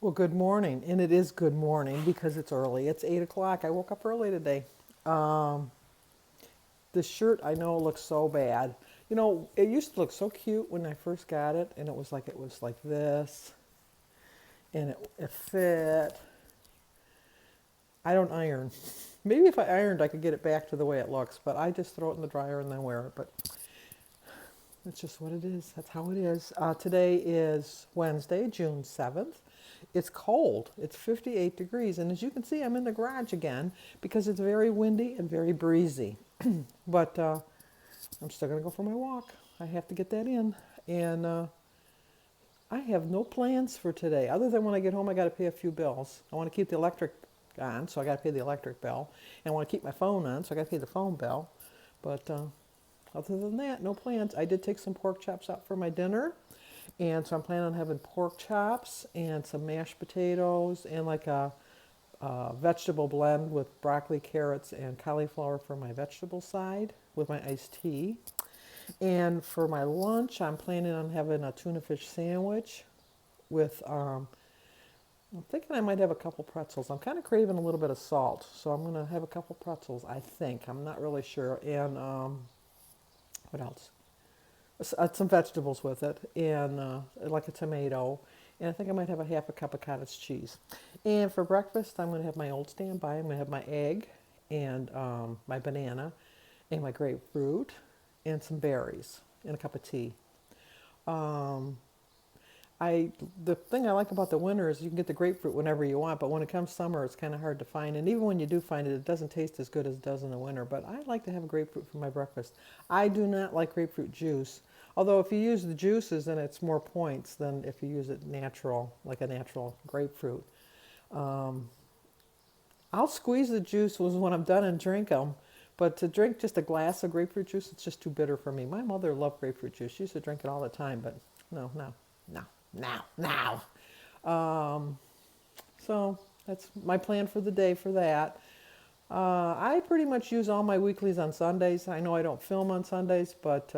Well, good morning, and it is good morning because it's early. It's 8 o'clock. I woke up early today. Um, the shirt I know looks so bad. You know, it used to look so cute when I first got it, and it was like this, and it fit. I don't iron. Maybe if I ironed, I could get it back to the way it looks, but I just throw it in the dryer and then wear it. But it's just what it is. That's how it is. Today is Wednesday, June 7th. It's cold. It's 58 degrees. And as you can see, I'm in the garage again because it's very windy and very breezy. But I'm still going to go for my walk. I have to get that in. And I have no plans for today other than when I get home, I got to pay a few bills. I want to keep the electric on, so I got to pay the electric bill. And I want to keep my phone on, so I got to pay the phone bill. But other than that, no plans. I did take some pork chops out for my dinner, and so I'm planning on having pork chops and some mashed potatoes and like a vegetable blend with broccoli, carrots, and cauliflower for my vegetable side with my iced tea. And for my lunch, I'm planning on having a tuna fish sandwich with, I'm thinking I might have a couple pretzels. I'm kind of craving a little bit of salt, so I'm going to have a couple pretzels, I think. I'm not really sure. And what else? Some vegetables with it, and like a tomato. And I think I might have a half a cup of cottage cheese. And for breakfast, I'm going to have my old standby. I'm going to have my egg and my banana and my grapefruit and some berries and a cup of tea. Um, the thing I like about the winter is you can get the grapefruit whenever you want, but when it comes summer, it's kind of hard to find. And even when you do find it, it doesn't taste as good as it does in the winter. But I like to have a grapefruit for my breakfast. I do not like grapefruit juice, although if you use the juices, then it's more points than if you use it natural, like a natural grapefruit. Um, I'll squeeze the juice when I'm done and drink them. But to drink just a glass of grapefruit juice, it's just too bitter for me. My mother loved grapefruit juice. She used to drink it all the time, but no, no, no, now, now. Um, so that's my plan for the day for that. I pretty much use all my weeklies on Sundays. I know I don't film on Sundays, but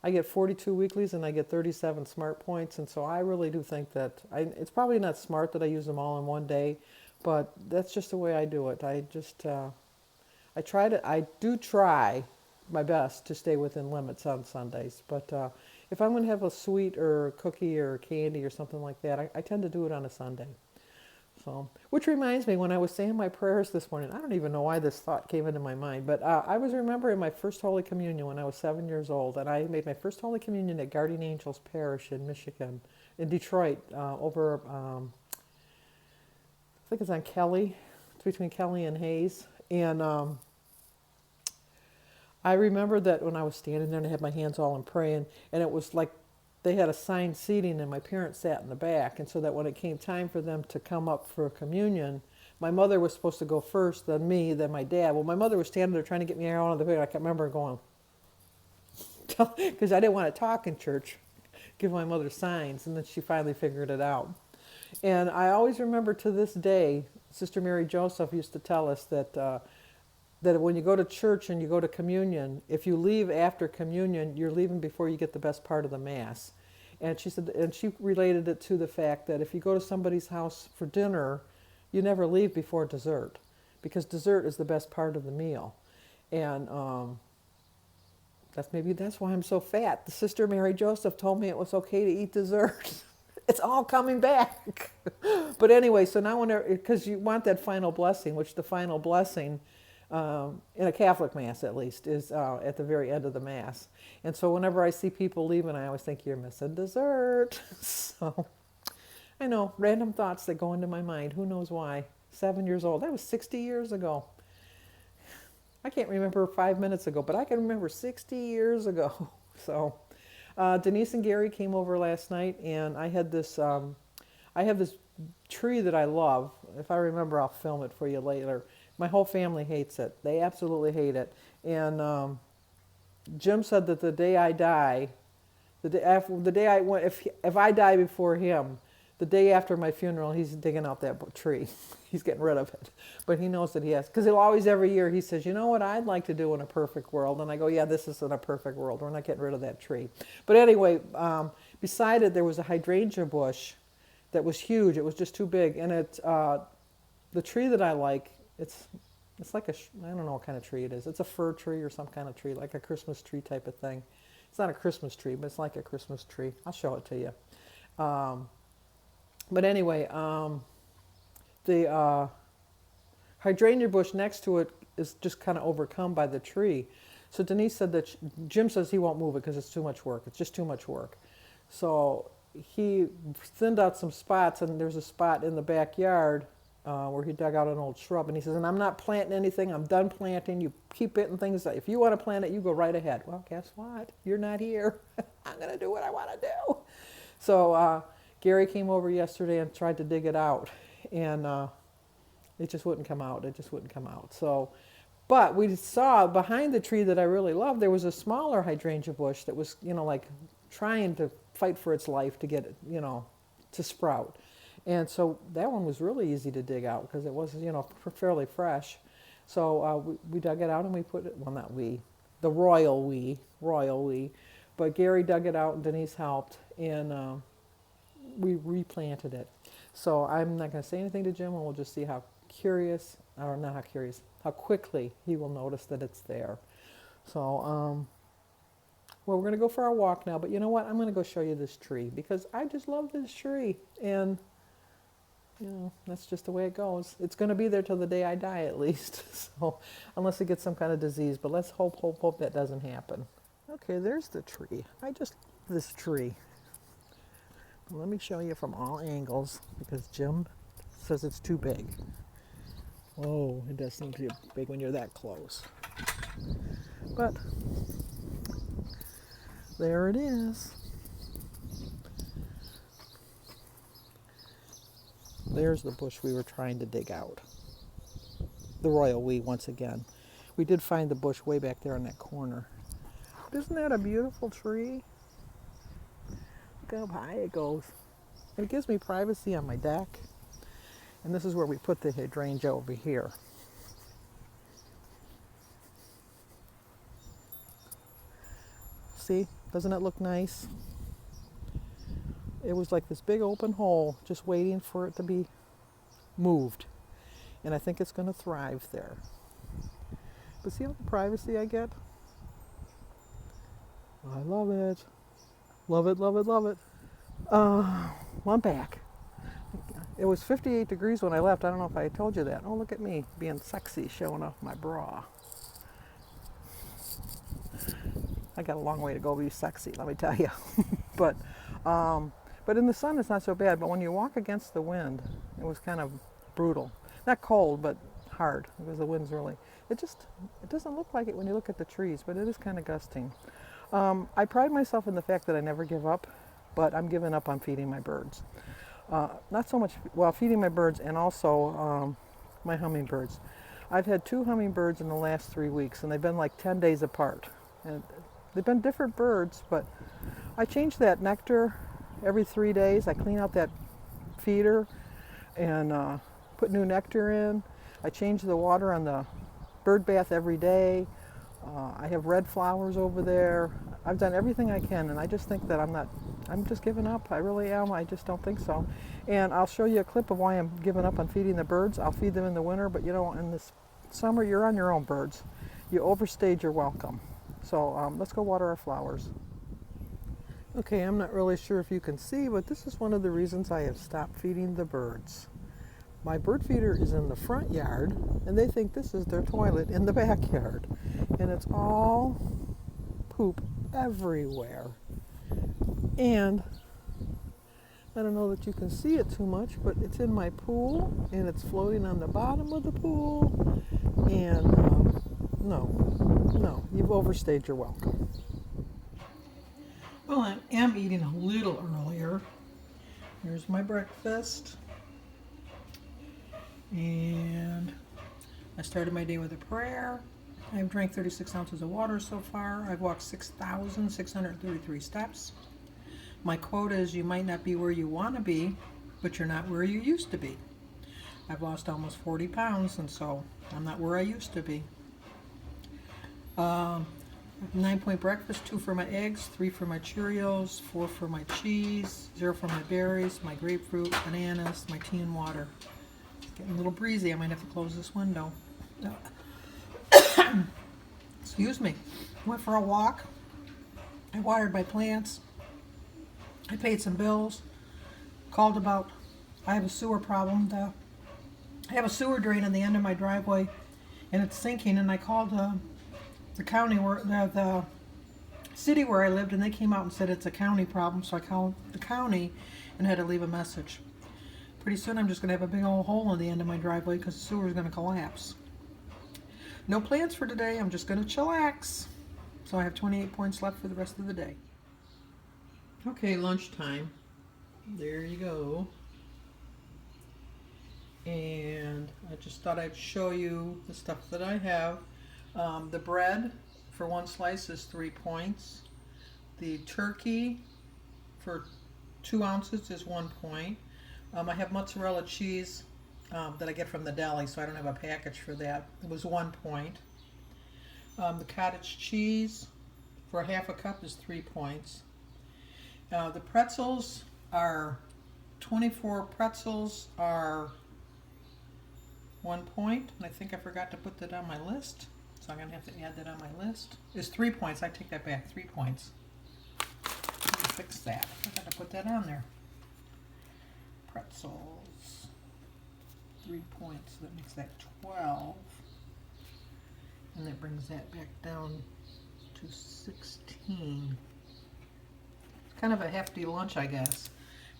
I get 42 weeklies and I get 37 smart points. And so I really do think that it's probably not smart that I use them all in one day, but that's just the way I do it. I do try my best to stay within limits on Sundays. But if I'm going to have a sweet or a cookie or candy or something like that, I tend to do it on a Sunday. So, which reminds me, when I was saying my prayers this morning, I don't even know why this thought came into my mind, but I was remembering my first Holy Communion when I was 7 years old, and I made my first Holy Communion at Guardian Angels Parish in Michigan, in Detroit, over, I think it's on Kelly, it's between Kelly and Hayes. And I remember that when I was standing there and I had my hands all in praying, and it was like they had assigned seating, and my parents sat in the back. And so that when it came time for them to come up for communion, my mother was supposed to go first, then me, then my dad. Well, my mother was standing there trying to get me out of the way. I can remember going, because I didn't want to talk in church, give my mother signs, and then she finally figured it out. And I always remember to this day, Sister Mary Joseph used to tell us that when you go to church and you go to communion, if you leave after communion, you're leaving before you get the best part of the Mass. And she said, and she related it to the fact that if you go to somebody's house for dinner, you never leave before dessert, because dessert is the best part of the meal. And that's why I'm so fat. The Sister Mary Joseph told me it was okay to eat dessert. It's all coming back. But anyway, so now whenever, because you want that final blessing, which the final blessing, in a Catholic Mass at least, is at the very end of the Mass. And so whenever I see people leaving, I always think, you're missing dessert. So I know, random thoughts that go into my mind. Who knows why? 7 years old. That was 60 years ago. I can't remember 5 minutes ago, but I can remember 60 years ago. So Denise and Gary came over last night, and I have this tree that I love. If I remember, I'll film it for you later. My whole family hates it. They absolutely hate it. And Jim said that the day I die, the day I went, if I die before him, the day after my funeral, he's digging out that tree. He's getting rid of it. But he knows that he has, because he'll always, every year, he says, you know what I'd like to do in a perfect world? And I go, yeah, this isn't a perfect world. We're not getting rid of that tree. But anyway, beside it, there was a hydrangea bush that was huge. It was just too big. And the tree that I like, it's like I don't know what kind of tree it is. It's a fir tree or some kind of tree, like a Christmas tree type of thing. It's not a Christmas tree, but it's like a Christmas tree. I'll show it to you. Um, but anyway, the hydrangea bush next to it is just kind of overcome by the tree. So Denise said that Jim says he won't move it because it's too much work. It's just too much work. So he thinned out some spots, and there's a spot in the backyard where he dug out an old shrub. And he says, and I'm not planting anything. I'm done planting. You keep hitting things. If you want to plant it, you go right ahead. Well, guess what? You're not here. I'm going to do what I want to do. So Gary came over yesterday and tried to dig it out. And it just wouldn't come out. It just wouldn't come out. So, but we saw behind the tree that I really love, there was a smaller hydrangea bush that was, like trying to fight for its life to get it, to sprout. And so that one was really easy to dig out because it was, fairly fresh. So we dug it out and we put it, well, not we, the royal we, but Gary dug it out and Denise helped, and we replanted it. So I'm not going to say anything to Jim, and we'll just see how quickly he will notice that it's there. So, well, we're going to go for our walk now, but you know what? I'm going to go show you this tree because I just love this tree, and that's just the way it goes. It's going to be there till the day I die, at least. So, unless it gets some kind of disease, but let's hope that doesn't happen. Okay, there's the tree. I just love this tree. Let me show you from all angles because Jim says it's too big. Whoa, it does seem to be big when you're that close. But there it is. There's the bush we were trying to dig out. The royal we, once again. We did find the bush way back there in that corner. But isn't that a beautiful tree? Look how high it goes. And it gives me privacy on my deck. And this is where we put the hydrangea over here. See, doesn't it look nice? It was like this big open hole just waiting for it to be moved. And I think it's going to thrive there. But see all the privacy I get? I love it. Love it, love it, love it. Well, I'm back. It was 58 degrees when I left. I don't know if I told you that. Oh, look at me being sexy, showing off my bra. I got a long way to go to be sexy, let me tell you. But in the sun, it's not so bad. But when you walk against the wind, it was kind of brutal. Not cold, but hard because the wind's really. It doesn't look like it when you look at the trees, but it is kind of gusting. I pride myself in the fact that I never give up, but I'm giving up on feeding my birds. Not so much, well, feeding my birds and also my hummingbirds. I've had 2 hummingbirds in the last 3 weeks, and they've been like 10 days apart. And they've been different birds, but I change that nectar every 3 days. I clean out that feeder and put new nectar in. I change the water on the bird bath every day. I have red flowers over there. I've done everything I can, and I just think that I'm just giving up. I really am. I just don't think so. And I'll show you a clip of why I'm giving up on feeding the birds. I'll feed them in the winter, but in this summer, you're on your own, birds. You overstayed your welcome. So let's go water our flowers. Okay, I'm not really sure if you can see, but this is one of the reasons I have stopped feeding the birds. My bird feeder is in the front yard, and they think this is their toilet in the backyard. And it's all poop everywhere. And I don't know that you can see it too much, but it's in my pool, and it's floating on the bottom of the pool. And no, you've overstayed your welcome. Well, I am eating a little earlier. Here's my breakfast. And I started my day with a prayer. I've drank 36 ounces of water so far. I've walked 6,633 steps. My quote is, you might not be where you want to be, but you're not where you used to be. I've lost almost 40 pounds, and so I'm not where I used to be. 9-point breakfast, 2 for my eggs, 3 for my Cheerios, 4 for my cheese, 0 for my berries, my grapefruit, bananas, my tea and water. It's getting a little breezy. I might have to close this window. Excuse me. Went for a walk. I watered my plants. I paid some bills. Called about, I have a sewer problem. I have a sewer drain on the end of my driveway and it's sinking, and I called the county, where the city where I lived, and they came out and said it's a county problem, so I called the county and had to leave a message. Pretty soon I'm just going to have a big old hole in the end of my driveway because the sewer is going to collapse. No plans for today. I'm just going to chillax. So I have 28 points left for the rest of the day. Okay, lunchtime. There you go. And I just thought I'd show you the stuff that I have. The bread for 1 slice is 3 points. The turkey for 2 ounces is 1 point. I have mozzarella cheese that I get from the deli, so I don't have a package for that. It was 1 point. The cottage cheese for 1/2 cup is 3 points. The pretzels are 24 pretzels are 1 point, and I think I forgot to put that on my list, so I'm going to have to add that on my list. It's 3 points. I take that back. 3 points. Let me fix that. I forgot to put that on there. Pretzels. 3 points. That makes that 12. And that brings that back down to 16. It's kind of a hefty lunch, I guess.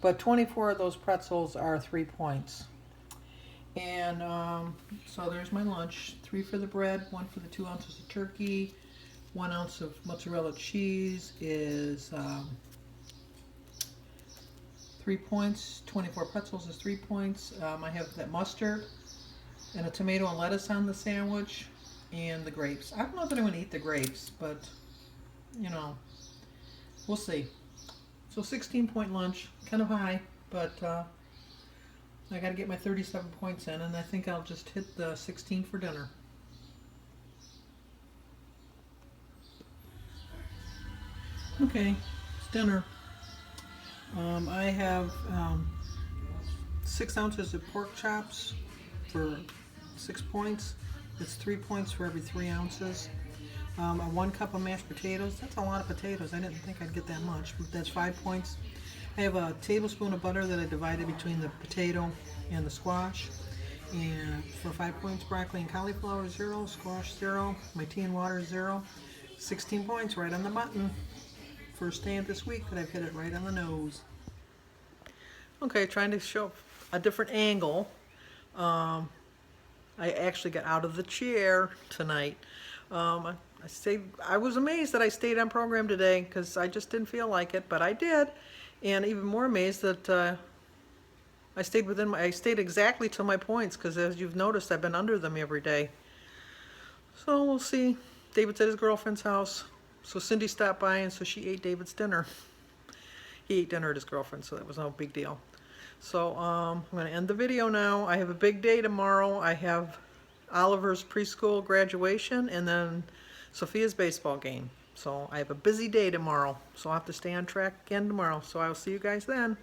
But 24 of those pretzels are 3 points. And so there's my lunch. 3 for the bread, 1 for the 2 ounces of turkey, 1 ounce of mozzarella cheese is 3 points. 24 pretzels is 3 points. I have that mustard and a tomato and lettuce on the sandwich, and the grapes. I don't know that I'm going to eat the grapes, but you know, we'll see. So 16-point lunch, kind of high, but I got to get my 37 points in, and I think I'll just hit the 16 for dinner. Okay, it's dinner. I have 6 ounces of pork chops for 6 points. It's 3 points for every 3 ounces. 1 cup of mashed potatoes. That's a lot of potatoes. I didn't think I'd get that much, but that's 5 points. I have a tablespoon of butter that I divided between the potato and the squash. And for 5 points, broccoli and cauliflower 0, squash 0, my tea and water 0. 16 points right on the button. First day of this week that I've hit it right on the nose. Okay, trying to show a different angle. I actually got out of the chair tonight. I was amazed that I stayed on program today because I just didn't feel like it, but I did. And even more amazed that I stayed exactly to my points, because as you've noticed, I've been under them every day. So we'll see. David's at his girlfriend's house. So Cindy stopped by, and so she ate David's dinner. He ate dinner at his girlfriend, so that was no big deal. So I'm going to end the video now. I have a big day tomorrow. I have Oliver's preschool graduation and then Sophia's baseball game. So I have a busy day tomorrow. So I'll have to stay on track again tomorrow. So I'll see you guys then.